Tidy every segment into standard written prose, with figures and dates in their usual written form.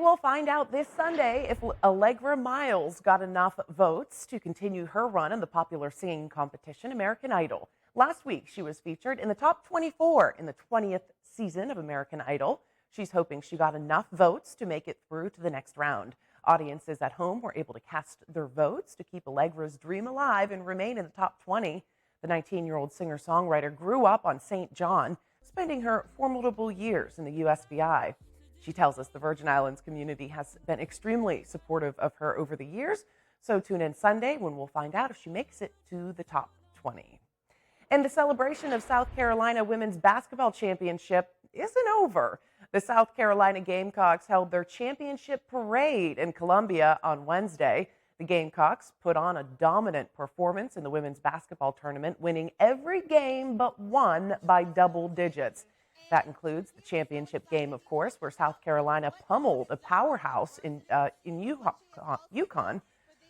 will find out this Sunday if Allegra Miles got enough votes to continue her run in the popular singing competition American Idol. Last week, she was featured in the top 24 in the 20th season of American Idol. She's hoping she got enough votes to make it through to the next round. Audiences at home were able to cast their votes to keep Allegra's dream alive and remain in the top 20. The 19-year-old singer-songwriter grew up on St. John, spending her formidable years in the USVI. She tells us the Virgin Islands community has been extremely supportive of her over the years, so tune in Sunday when we'll find out if she makes it to the top 20. And the celebration of South Carolina Women's Basketball Championship isn't over. The South Carolina Gamecocks held their championship parade in Columbia on Wednesday. The Gamecocks put on a dominant performance in the women's basketball tournament, winning every game but one by double digits. That includes the championship game, of course, where South Carolina pummeled a powerhouse in Yukon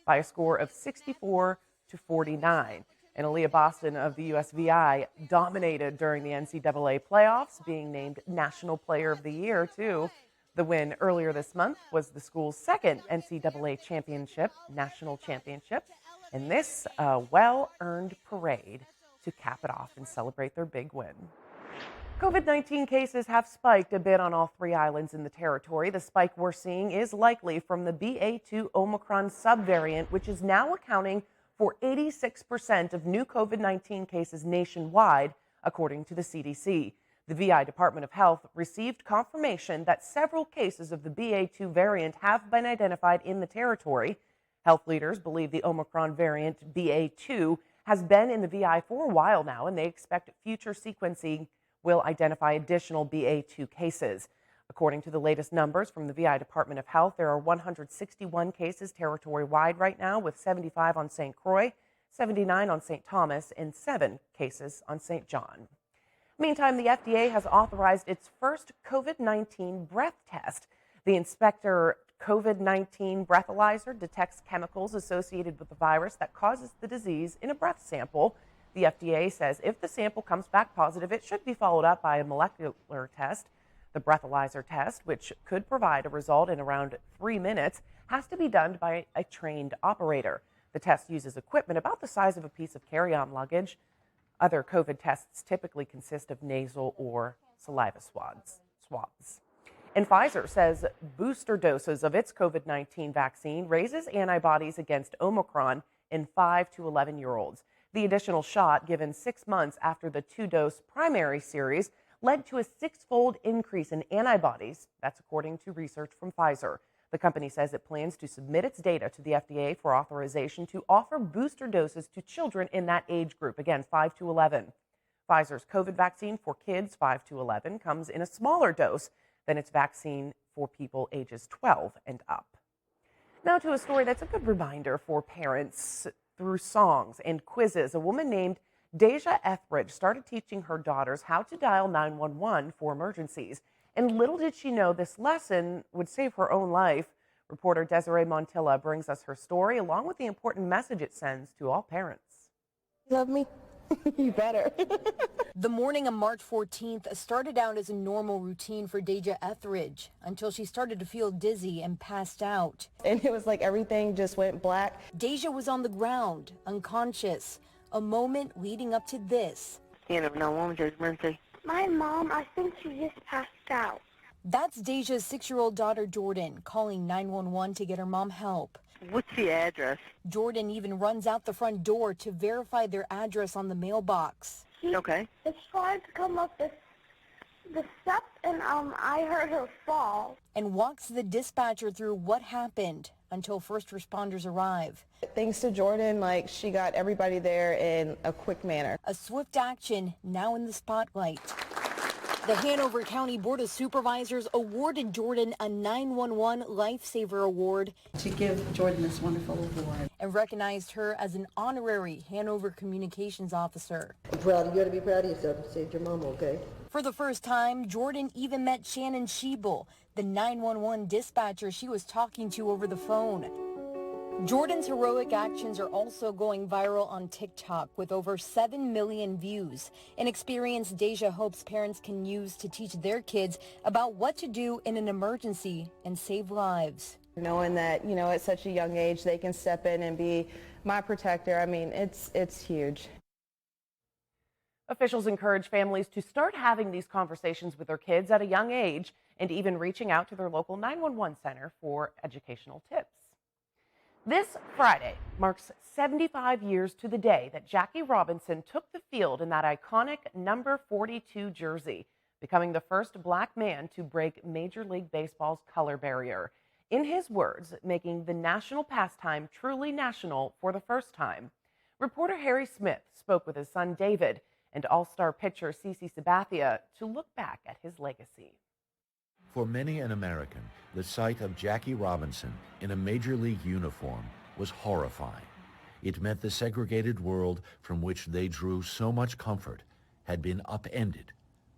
by a score of 64-49. And Aaliyah Boston of the USVI dominated during the NCAA playoffs, being named National Player of the Year, too. The win earlier this month was the school's second NCAA national championship, and this well-earned parade to cap it off and celebrate their big win. COVID-19 cases have spiked a bit on all three islands in the territory. The spike we're seeing is likely from the BA2 Omicron subvariant, which is now accounting for 86% of new COVID-19 cases nationwide, according to the CDC. The VI Department of Health received confirmation that several cases of the BA2 variant have been identified in the territory. Health leaders believe the Omicron variant BA2 has been in the VI for a while now, and they expect future sequencing will identify additional BA2 cases. According to the latest numbers from the VI Department of Health, there are 161 cases territory-wide right now, with 75 on St. Croix, 79 on St. Thomas, and 7 cases on St. John. Meantime, the FDA has authorized its first COVID-19 breath test. The Inspector COVID-19 Breathalyzer detects chemicals associated with the virus that causes the disease in a breath sample. The FDA says if the sample comes back positive, it should be followed up by a molecular test. The breathalyzer test, which could provide a result in around 3 minutes, has to be done by a trained operator. The test uses equipment about the size of a piece of carry-on luggage. Other COVID tests typically consist of nasal or saliva swabs. And Pfizer says booster doses of its COVID-19 vaccine raises antibodies against Omicron in 5 to 11-year-olds. The additional shot, given 6 months after the 2-dose primary series, led to a 6-fold increase in antibodies. That's according to research from Pfizer. The company says it plans to submit its data to the FDA for authorization to offer booster doses to children in that age group, again, 5 to 11. Pfizer's COVID vaccine for kids 5 to 11 comes in a smaller dose than its vaccine for people ages 12 and up. Now to a story that's a good reminder for parents. Through songs and quizzes, a woman named Deja Etheridge started teaching her daughters how to dial 911 for emergencies. And little did she know this lesson would save her own life. Reporter Desiree Montilla brings us her story, along with the important message it sends to all parents. Love me? You better. The morning of March 14th started out as a normal routine for Deja Etheridge until she started to feel dizzy and passed out. And it was like everything just went black. Deja was on the ground, unconscious, a moment leading up to this. My mom, I think she just passed out. That's Deja's 6-year-old daughter, Jordan, calling 911 to get her mom help. What's the address? Jordan even runs out the front door to verify their address on the mailbox. Okay. It's trying to come up the steps, and I heard her fall. And walks the dispatcher through what happened until first responders arrive. Thanks to Jordan, she got everybody there in a quick manner. A swift action now in the spotlight. The Hanover County Board of Supervisors awarded Jordan a 911 Lifesaver Award to give Jordan this wonderful award and recognized her as an honorary Hanover Communications Officer. I'm proud. You got to be proud of yourself. You saved your mama, okay? For the first time, Jordan even met Shannon Schiebel, the 911 dispatcher she was talking to over the phone. Jordan's heroic actions are also going viral on TikTok with over 7 million views, an experience Deja hopes parents can use to teach their kids about what to do in an emergency and save lives. Knowing that, at such a young age, they can step in and be my protector, I mean, it's huge. Officials encourage families to start having these conversations with their kids at a young age and even reaching out to their local 911 center for educational tips. This Friday marks 75 years to the day that Jackie Robinson took the field in that iconic number 42 jersey, becoming the first black man to break Major League Baseball's color barrier. In his words, making the national pastime truly national for the first time. Reporter Harry Smith spoke with his son David and all-star pitcher CC Sabathia to look back at his legacy. For many an American, the sight of Jackie Robinson in a Major League uniform was horrifying. It meant the segregated world from which they drew so much comfort had been upended,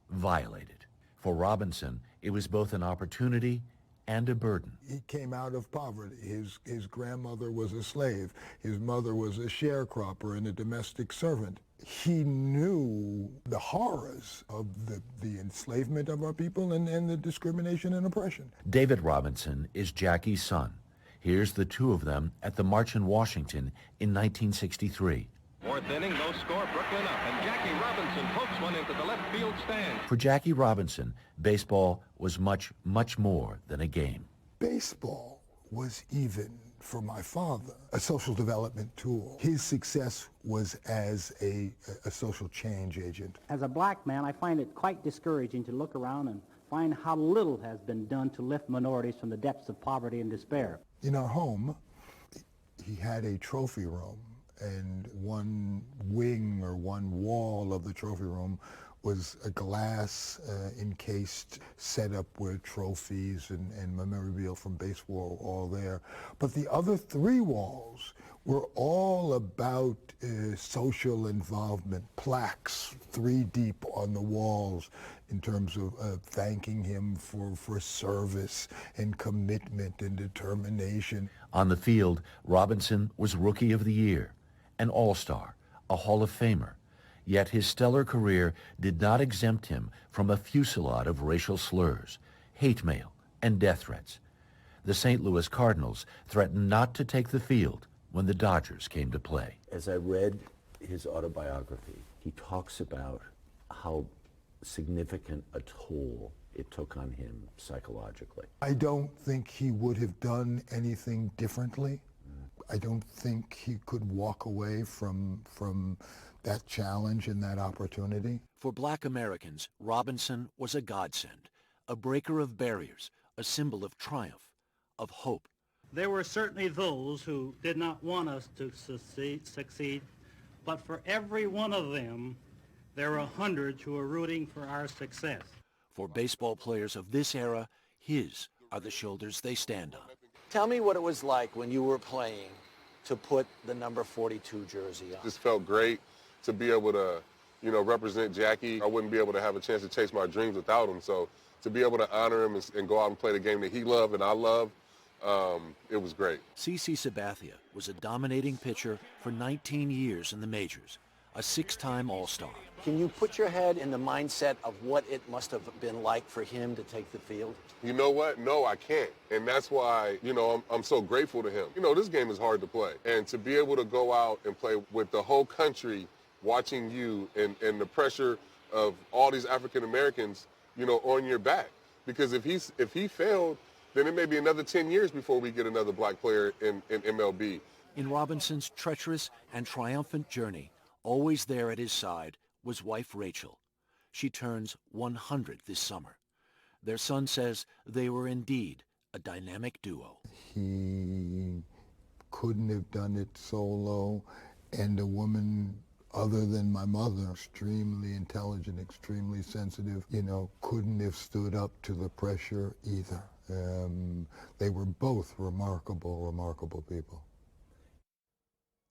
violated. For Robinson, it was both an opportunity and a burden. He came out of poverty. His grandmother was a slave. His mother was a sharecropper and a domestic servant. He knew the horrors of the enslavement of our people and the discrimination and oppression. David Robinson is Jackie's son. Here's the two of them at the March in Washington in 1963. Fourth inning, no score, Brooklyn up, and Jackie Robinson pokes one into the left field stand. For Jackie Robinson, baseball was much, much more than a game. Baseball was even, for my father, a social development tool. His success was as a social change agent. As a black man, I find it quite discouraging to look around and find how little has been done to lift minorities from the depths of poverty and despair. In our home, he had a trophy room, and one wing or one wall of the trophy room was a glass encased setup where trophies and memorabilia from baseball were all there. But the other three walls were all about social involvement, plaques 3 deep on the walls in terms of thanking him for service and commitment and determination. On the field, Robinson was Rookie of the Year, an All-Star, a Hall of Famer. Yet his stellar career did not exempt him from a fusillade of racial slurs, hate mail, and death threats. The St. Louis Cardinals threatened not to take the field when the Dodgers came to play. As I read his autobiography, he talks about how significant a toll it took on him psychologically. I don't think he would have done anything differently. I don't think he could walk away from that challenge and that opportunity. For black Americans, Robinson was a godsend, a breaker of barriers, a symbol of triumph, of hope. There were certainly those who did not want us to succeed, but for every one of them, there are hundreds who are rooting for our success. For baseball players of this era, his are the shoulders they stand on. Tell me what it was like when you were playing to put the number 42 jersey on. This felt great to be able to, represent Jackie. I wouldn't be able to have a chance to chase my dreams without him. So to be able to honor him and go out and play the game that he loved and I loved, it was great. CC Sabathia was a dominating pitcher for 19 years in the majors, a 6-time All-Star. Can you put your head in the mindset of what it must have been like for him to take the field? You know what? No, I can't. And that's why, I'm so grateful to him. This game is hard to play. And to be able to go out and play with the whole country watching you and the pressure of all these African Americans, on your back. Because if he failed, then it may be another 10 years before we get another black player in MLB. In Robinson's treacherous and triumphant journey, always there at his side was wife Rachel. She turns 100 this summer. Their son says they were indeed a dynamic duo. He couldn't have done it solo, and a woman other than my mother, extremely intelligent, extremely sensitive, couldn't have stood up to the pressure either. They were both remarkable, remarkable people.